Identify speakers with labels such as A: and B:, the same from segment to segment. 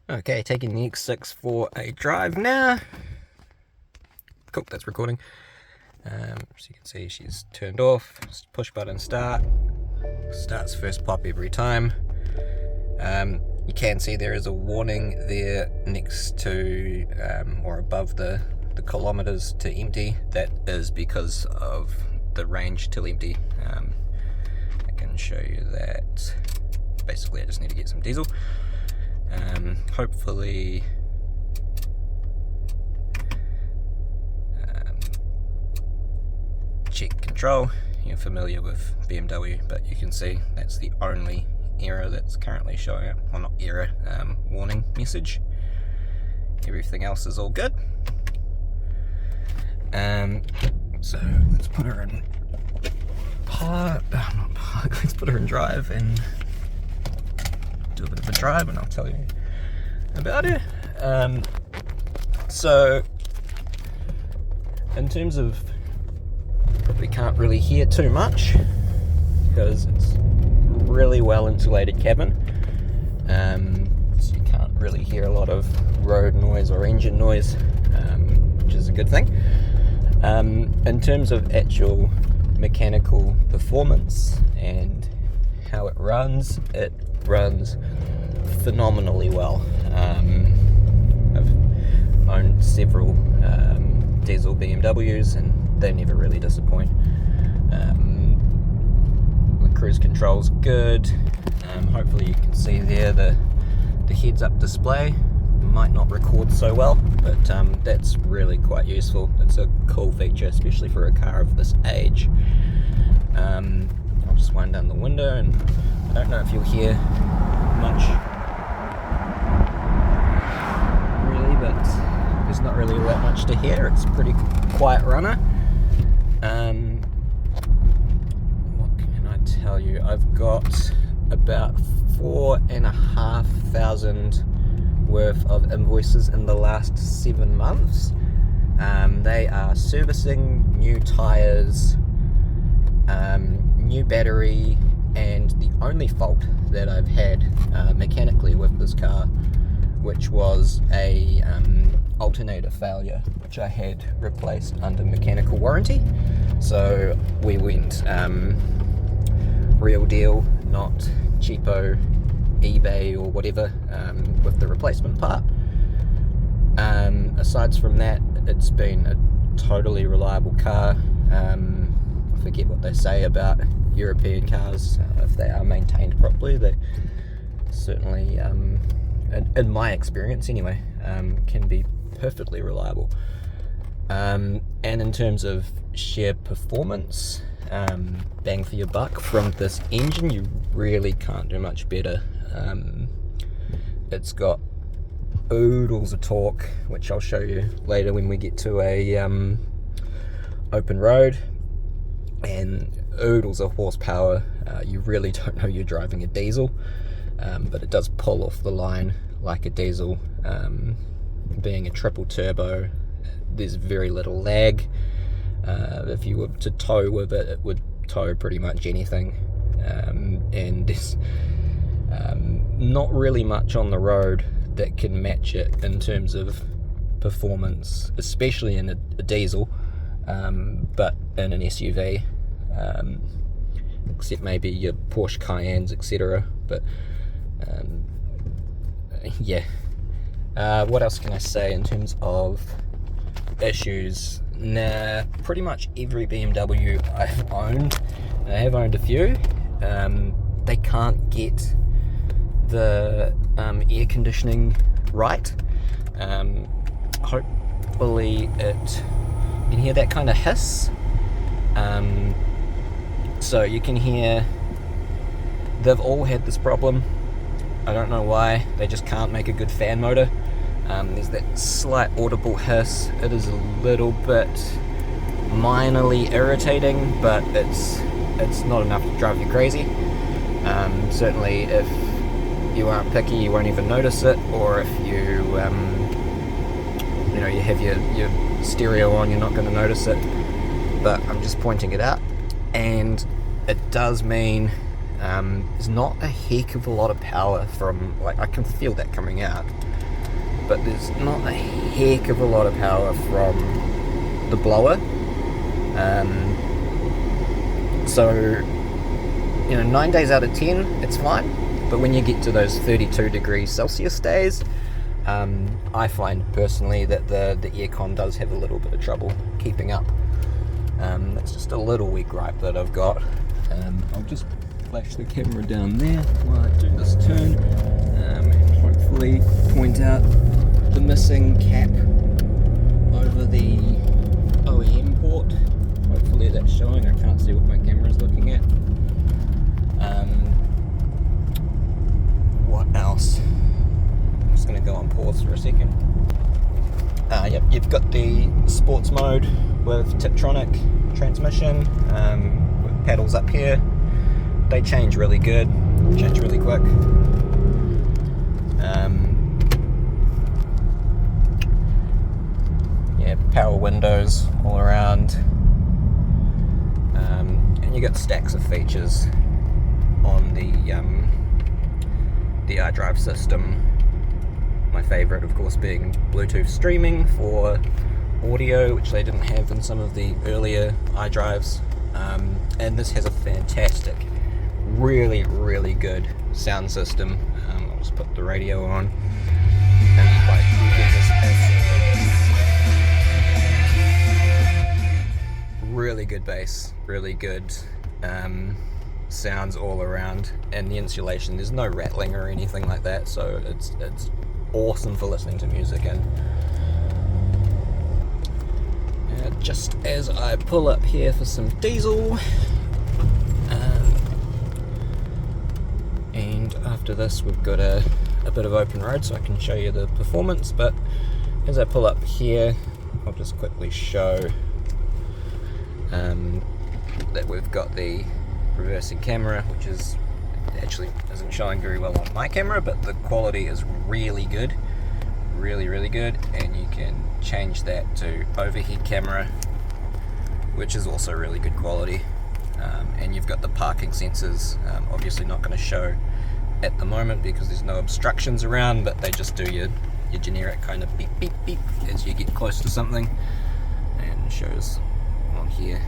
A: Okay, taking the X6 for a drive now. Cool, that's recording. So you can see she's turned off. Just push button start. Starts first pop every time. You can see there is a warning there next to or above the kilometers to empty. That is because of the range till empty. I can show you that. Basically, I just need to get some diesel. Hopefully check control. You're familiar with BMW, but you can see that's the only error that's currently showing up. Well, not error, warning message. Everything else is all good. So let's put her in park, not park, let's put her in drive and do a bit of a drive, and I'll tell you about it. So in terms of, probably can't really hear too much because it's really well insulated cabin, so you can't really hear a lot of road noise or engine noise, which is a good thing. In terms of actual mechanical performance and how it runs phenomenally well. I've owned several diesel BMWs and they never really disappoint. The cruise control's good. Hopefully you can see there the heads-up display. Might not record so well, but that's really quite useful. It's a cool feature, especially for a car of this age. I'll just wind down the window, and I don't know if you'll hear much really, but there's not really that much to hear. It's a pretty quiet runner. What can I tell you? I've got about 4,500 worth of invoices in the last 7 months. They are servicing, new tyres, new battery, and the only fault that I've had mechanically with this car, which was a alternator failure, which I had replaced under mechanical warranty. So we went real deal, not cheapo eBay or whatever, with the replacement part. Aside from that, it's been a totally reliable car. I forget what they say about European cars. If they are maintained properly, they certainly, in my experience anyway, can be perfectly reliable. And in terms of sheer performance, bang for your buck from this engine, you really can't do much better. It's got oodles of torque, which I'll show you later when we get to a open road, and oodles of horsepower. You really don't know you're driving a diesel, but it does pull off the line like a diesel. Being a triple turbo, there's very little lag. If you were to tow with it, it would tow pretty much anything, and there's not really much on the road that can match it in terms of performance, especially in a diesel, but in an SUV, except maybe your Porsche Cayennes, etc. But yeah. What else can I say in terms of issues? Nah, pretty much every BMW I've owned, and I have owned a few, they can't get the air conditioning right. Hopefully you can hear that kind of hiss. So you can hear, they've all had this problem. I don't know why, they just can't make a good fan motor. There's that slight audible hiss. It is a little bit minorly irritating, but it's not enough to drive you crazy. Certainly if you aren't picky, you won't even notice it, or if you you have your stereo on, you're not going to notice it. But I'm just pointing it out, and it does mean There's not a heck of a lot of power from, like, I can feel that coming out, but there's not a heck of a lot of power from the blower. So, 9 days out of 10, it's fine. But when you get to those 32 degrees Celsius days, I find personally that the aircon does have a little bit of trouble keeping up. That's just a little wee gripe that I've got. I'll just flash the camera down there while I do this turn, and hopefully point out the missing cap over the OEM port. Hopefully that's showing. I can't see what my camera's looking at. What else? I'm just going to go on pause for a second. Yep, you've got the sports mode with Tiptronic transmission, with pedals up here. They change really good, change really quick. Yeah, power windows all around. And you got stacks of features on the iDrive system. My favourite, of course, being Bluetooth streaming for audio, which they didn't have in some of the earlier iDrives. And this has a fantastic, really, really good sound system. I'll just put the radio on, and like, you get this really good bass, really good sounds all around, and the insulation, there's no rattling or anything like that, so it's awesome for listening to music in. Just as I pull up here for some diesel, and after this we've got a bit of open road, so I can show you the performance. But as I pull up here, I'll just quickly show that we've got the reversing camera, which is actually isn't showing very well on my camera, but the quality is really good, really good, and you can change that to overhead camera, which is also really good quality. And you've got the parking sensors, obviously not going to show at the moment because there's no obstructions around, but they just do your generic kind of beep beep beep as you get close to something, and shows on here.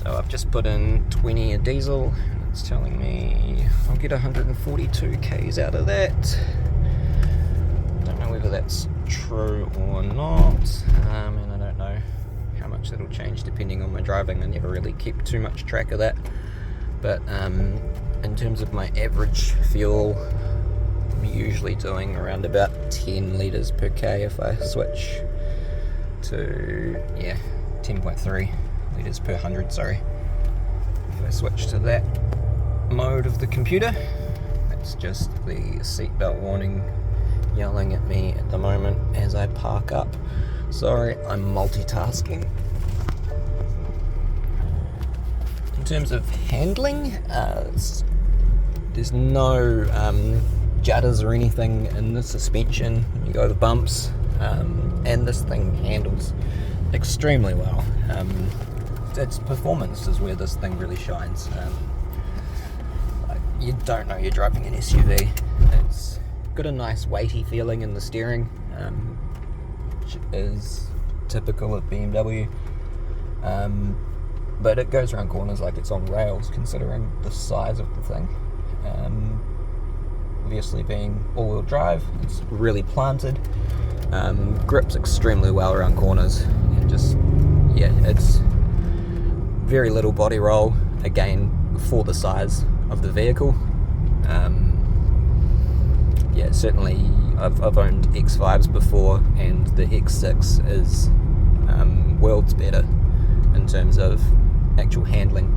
A: So I've just put in 20 a diesel, it's telling me I'll get 142 k's out of that. Don't know whether that's true or not, and I don't know how much that'll change depending on my driving. I never really keep too much track of that, but in terms of my average fuel, I'm usually doing around about 10 litres per k if I switch to 10.3 litres per 100, sorry, if I switch to that mode of the computer. That's just the seatbelt warning yelling at me at the moment as I park up. Sorry, I'm multitasking. In terms of handling, there's no judders or anything in the suspension when you go over bumps, and this thing handles extremely well. Its performance is where this thing really shines. You don't know you're driving an SUV. It's got a nice weighty feeling in the steering, which is typical of BMW, but it goes around corners like it's on rails considering the size of the thing. Obviously being all-wheel drive, it's really planted, grips extremely well around corners, and it's very little body roll, again, for the size of the vehicle. Certainly I've owned X5s before, and the X6 is worlds better in terms of actual handling.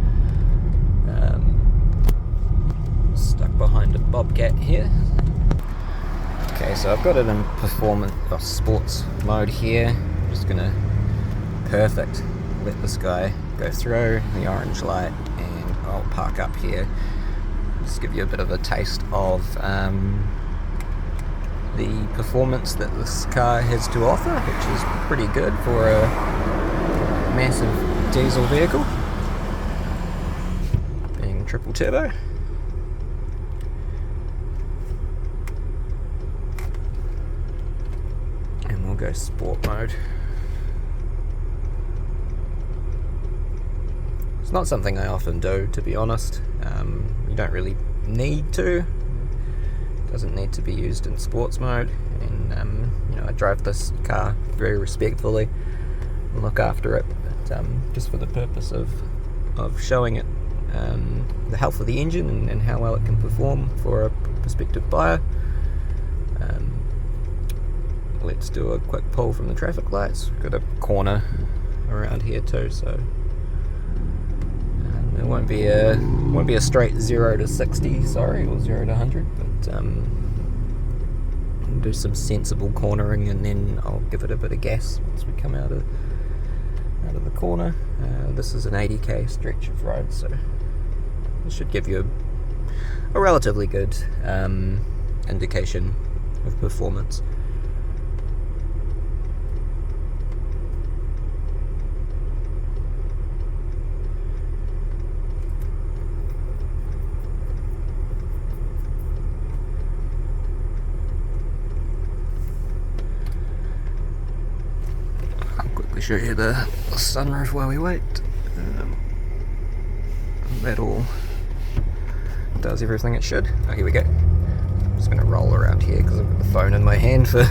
A: Stuck behind a Bobcat here. Okay, so I've got it in performance or sports mode here. I'm just gonna let this guy go through the orange light, and I'll park up here. Just give you a bit of a taste of the performance that this car has to offer, which is pretty good for a massive diesel vehicle. triple turbo. And we'll go sport mode. It's not something I often do, to be honest. You don't really need to. It doesn't need to be used in sports mode. And you know, I drive this car very respectfully and look after it, but just for the purpose of showing it the health of the engine and how well it can perform for a prospective buyer. Let's do a quick pull from the traffic lights. We've got a corner around here too, so it won't be a straight 0 to 60, sorry, or 0 to 100, but do some sensible cornering, and then I'll give it a bit of gas once we come out of the corner. This is an 80k stretch of road, so it should give you a relatively good indication of performance. Show you the sunroof while we wait. That all does everything it should. Oh, here we go. I'm just going to roll around here because I've got the phone in my hand for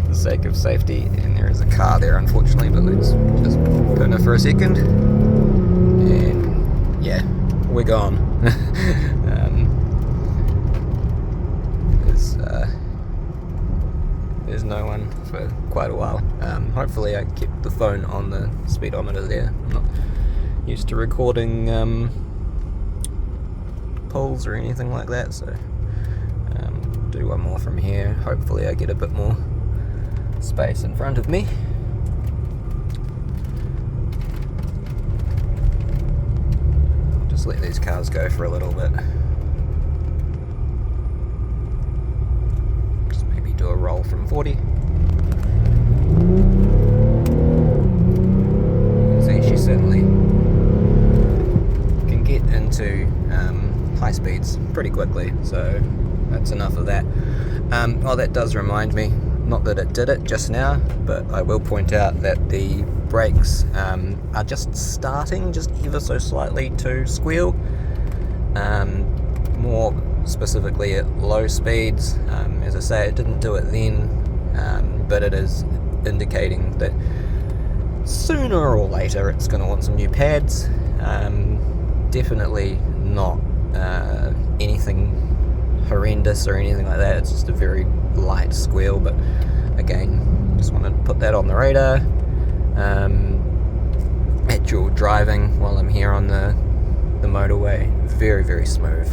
A: the sake of safety, and there is a car there unfortunately, but let's just put in it for a second, and yeah, we're gone. There's no one for quite a while. Hopefully I kept the phone on the speedometer there. I'm not used to recording pulls or anything like that, so do one more from here. Hopefully I get a bit more space in front of me. I'll just let these cars go for a little bit. Do a roll from 40. See, she certainly can get into high speeds pretty quickly, so that's enough of that. Oh, that does remind me, not that it did it just now, but I will point out that the brakes are just starting just ever so slightly to squeal. More specifically at low speeds. As I say, it didn't do it then, but it is indicating that sooner or later it's going to want some new pads. Definitely not anything horrendous or anything like that, it's just a very light squeal, but again, just wanted to put that on the radar. Actual driving while I'm here on the motorway, very, very smooth.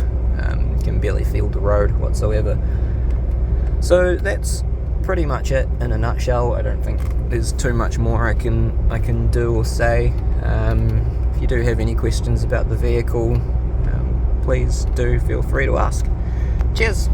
A: Can barely feel the road whatsoever. So that's pretty much it in a nutshell. I don't think there's too much more I can do or say. If you do have any questions about the vehicle, please do feel free to ask. Cheers!